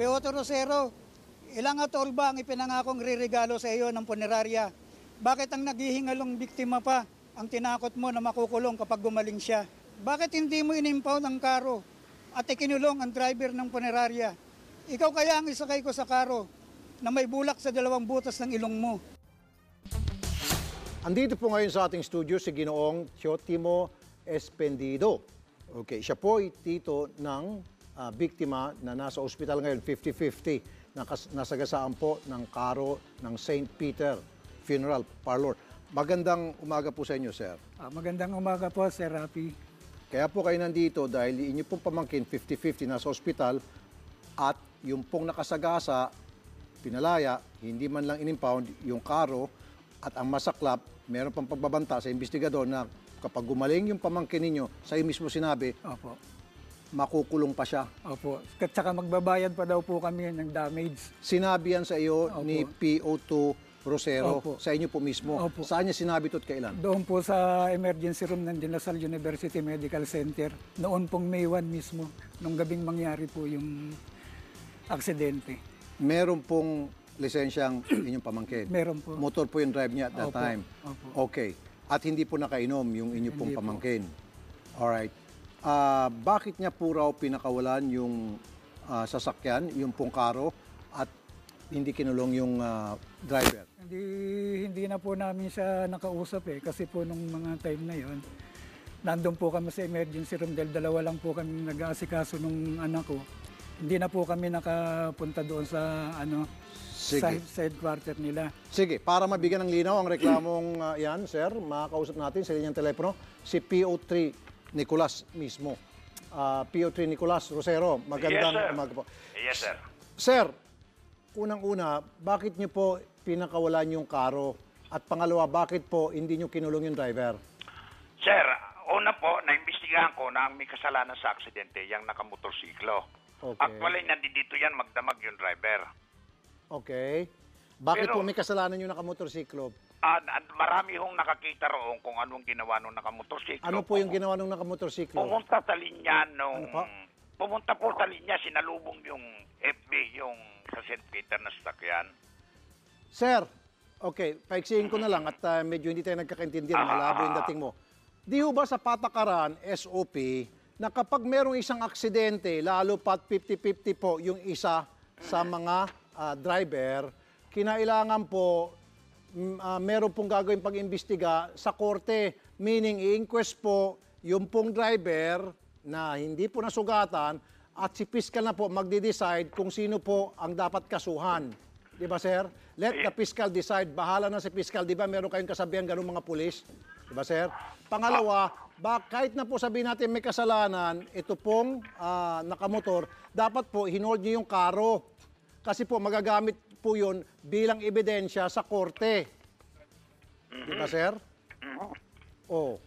Peoto Rosero, ilang atol ba ang ipinangakong riregalo sa iyo ng punerarya? Bakit ang naghihingalong biktima pa ang tinakot mo na makukulong kapag gumaling siya? Bakit hindi mo inimpound ang karo at ikinulong ang driver ng punerarya? Ikaw kaya ang isakay ko sa karo na may bulak sa dalawang butas ng ilong mo. Andito po ngayon sa ating studio si Ginoong Teotimo Espendido. Okay, siya po ay tito ng biktima na nasa ospital ngayon, 50-50, nasagasaan po ng karo ng St. Peter Funeral Parlor. Magandang umaga po sa inyo, sir. Magandang umaga po, Sir Rafi. Kaya po kayo nandito dahil inyo pong pamangkin, 50-50, nasa ospital at yung pong nakasagasa, pinalaya, hindi man lang inimpound yung karo at ang masaklap, meron pang pagbabanta sa investigador na kapag gumaling yung pamangkin ninyo, sa iyo mismo sinabi, Opo. makukulong pa siya. Opo. At saka magbabayad pa daw po kami ng damage. Sinabi yan sa iyo Opo. ni PO2 Rosero, Opo. sa inyo po mismo. Opo. Saan niya sinabi ito at kailan? Doon po sa emergency room ng De La Salle University Medical Center. Noon pong May 1 mismo, nung gabing mangyari po yung aksidente. Meron pong lisensyang inyong pamangkin? Meron po. Motor po yung drive niya at that Opo. time? Opo. Okay. At hindi po nakainom yung inyong pong Hindi po. pamangkin? Alright. Bakit niya po raw pinakawalan yung sasakyan, yung pong karo, at hindi kinulong yung driver? Hindi na po namin siya nakausap kasi po nung mga time na yon, nandun po kami sa emergency room dahil dalawa lang po kami nag-aasikaso nung anak ko. Hindi na po kami nakapunta doon sa sa headquarter nila. Sige, para mabigyan ng linaw ang reklamong yan, sir, makakausap natin sa linyang telepono, si PO3 Nicolas mismo. PO3 Nicolas Rosero, magandang umaga po. Yes, sir. Sir, unang-una, bakit niyo po pinakawalan yung karo? At pangalawa, bakit po hindi niyo kinulong yung driver? Sir, una po, naimbestigahan ko na may kasalanan sa aksidente, yung nakamotorsiklo. Okay. Actually, nandito yan, magdamag yung driver. Okay. Bakit Pero, po may kasalanan yung nakamotorsiklo? Marami hong nakakita roon kung anong ginawa nung nakamotorsiklo. Ano po yung ginawa ng nakamotorsiklo? Pumunta sa linya nung... Ano po? Pumunta po sa linya, sinalubong yung FB, yung sa St. Peter na sasakyan. Sir, okay, paiksihin ko na lang at medyo hindi tayo nagkakaintindihan, malabo yung dating mo. Di ho ba sa patakaran, SOP, na kapag merong isang aksidente, lalo pat 50-50 po yung isa sa mga driver, kinailangan po meron pong gagawin pag-imbestiga sa korte, meaning i-inquest po yung pong driver na hindi po nasugatan at si fiscal na po magde-decide kung sino po ang dapat kasuhan. Di ba, sir? Let the fiscal decide. Bahala na si fiscal. Di ba meron kayong kasabihan ganun mga pulis? Di ba, sir? Pangalawa, kahit na po sabihin natin may kasalanan, ito pong nakamotor, dapat po hinold nyo yung karo. Kasi po magagamit po yun bilang ebidensya sa korte. Di ba, sir? Oh.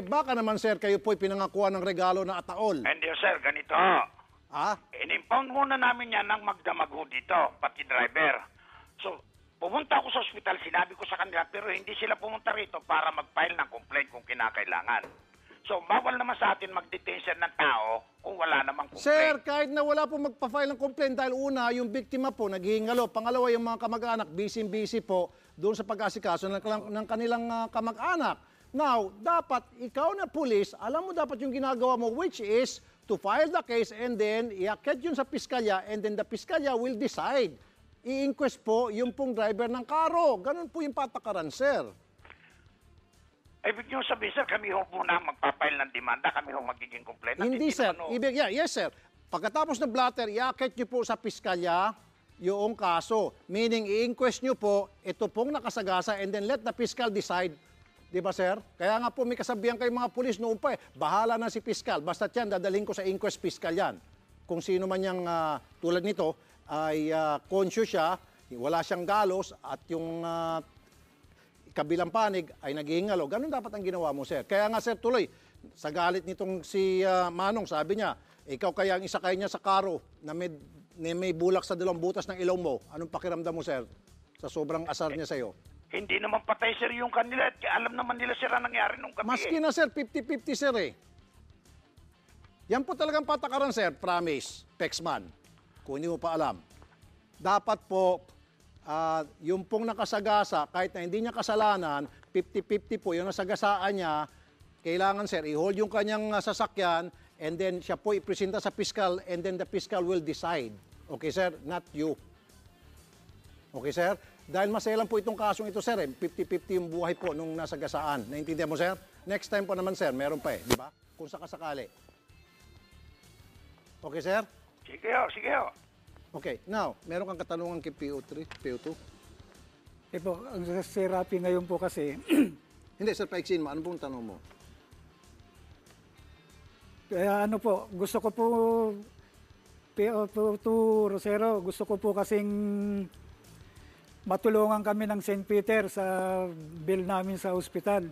Baka naman, sir, kayo po'y pinangakuan ng regalo na ataol. Hindi, sir, ganito. In-impound muna namin yan ng magdamag dito, pati driver. So, pumunta ako sa ospital, sinabi ko sa kanila, pero hindi sila pumunta rito para mag-file ng complaint kung kinakailangan. So, bawal naman sa atin mag-detention ng tao kung wala namang complaint. Sir, kahit na wala po magpa-file ng complaint dahil una, yung biktima po naghihingalo. Pangalawa, yung mga kamag-anak, busy-busy po doon sa pag-asikaso ng kanilang kamag-anak. Now, dapat ikaw na pulis, alam mo dapat yung ginagawa mo, which is to file the case and then iakyat yun sa piskalya and then the piskalya will decide. I-inquest po yung pong driver ng karo. Ganun po yung patakaran, sir. Ibig nyo sabihin, sir, kami ho muna magpapile ng demanda, kami ho magiging complainant. Hindi, sir. Yes, sir. Pagkatapos ng blatter, iakyat nyo po sa piskalya yung kaso. Meaning, i-inquest nyo po, ito pong nakasagasa and then let the fiscal decide. Di ba, sir? Kaya nga po may kasabihan kayo mga pulis noon pa bahala na si piskal. Basta't yan, dadalhin ko sa inquest piskal yan. Kung sino man yung tulad nito ay conscious siya, wala siyang galos at yung kabilang panig ay naghihingalo. Ganun dapat ang ginawa mo, sir. Kaya nga, sir, tuloy, sa galit nitong si Manong, sabi niya, ikaw kaya ang isakay niya sa karo na may bulak sa dalawang butas ng ilong mo. Anong pakiramdam mo, sir? Sa sobrang asar niya sa'yo. Hindi naman patay, sir, yung kanila. Alam naman nila, sir, ang nangyari nung gabi. Maski na, sir, 50-50, sir, Yan po talagang patakaran, sir, promise, Pexman. kung hindi mo pa alam, dapat po, yung pong nakasagasa, kahit na hindi niya kasalanan, 50-50 po, yung nasagasaan niya, kailangan, sir, i-hold yung kanyang sasakyan, and then siya po ipresenta sa fiscal, and then the fiscal will decide. Okay, sir? Not you. Okay, sir? Dahil maselan po itong kasong ito, sir, 50-50 yung buhay po nung nasagasaan. Naintindihan mo, sir? Next time po naman, sir, meron pa di ba? Kung sakasakali. Okay, sir? Sige ho, sige ho. Okay, now, meron kang katanungan kay PO3, PO2? Po, ang si Rapi ngayon po kasi, Hindi, sir, paiksin mo. Ano pong tanong mo? kaya ano po, gusto ko po, PO2 Rosero, gusto ko po kasing matulungan kami ng St. Peter sa bill namin sa ospital.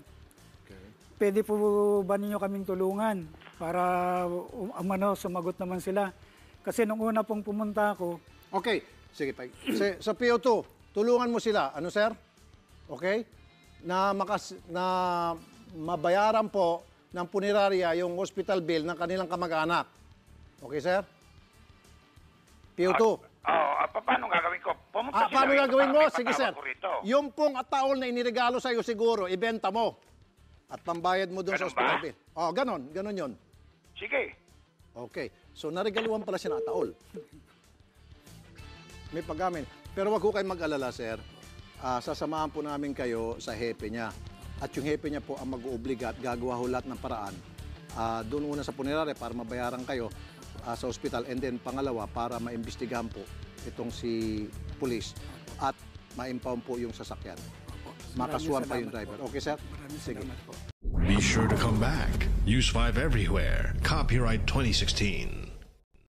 Okay. Pwede po ba ninyo kaming tulungan para sumagot naman sila? Kasi nung una pong pumunta ako, Okay, sige, sa PO2, tulungan mo sila. Ano, sir? Okay? Na mabayaran po ng punerarya yung hospital bill ng kanilang kamag-anak. Okay, sir? PO2. Paano gagawin ko? Pumunta sila Paano rito gagawin para mo? may Sige, sir. patawag ko rito. Yung pong ataol na iniregalo sa'yo siguro, ibenta mo. At pambayad mo doon sa Ganun hospital ba? bill. Ganon yun. Sige. Okay. So, narigaluhan pala siya ng ataol. May paggamin. Pero wag ko kayong mag-alala, sir. Sasamahan po namin kayo sa hepe niya. At yung hepe niya po ang mag-uubliga at gagawa ho lahat ng paraan. Doon una sa punerarya para mabayaran kayo sa ospital. And then pangalawa, para maimbestigahan po itong si police. At ma-impound po yung sasakyan. Makasuhan pa yung driver. Okay, sir? Sige. salamat po. Be sure to come back. Use 5 everywhere. Copyright 2016.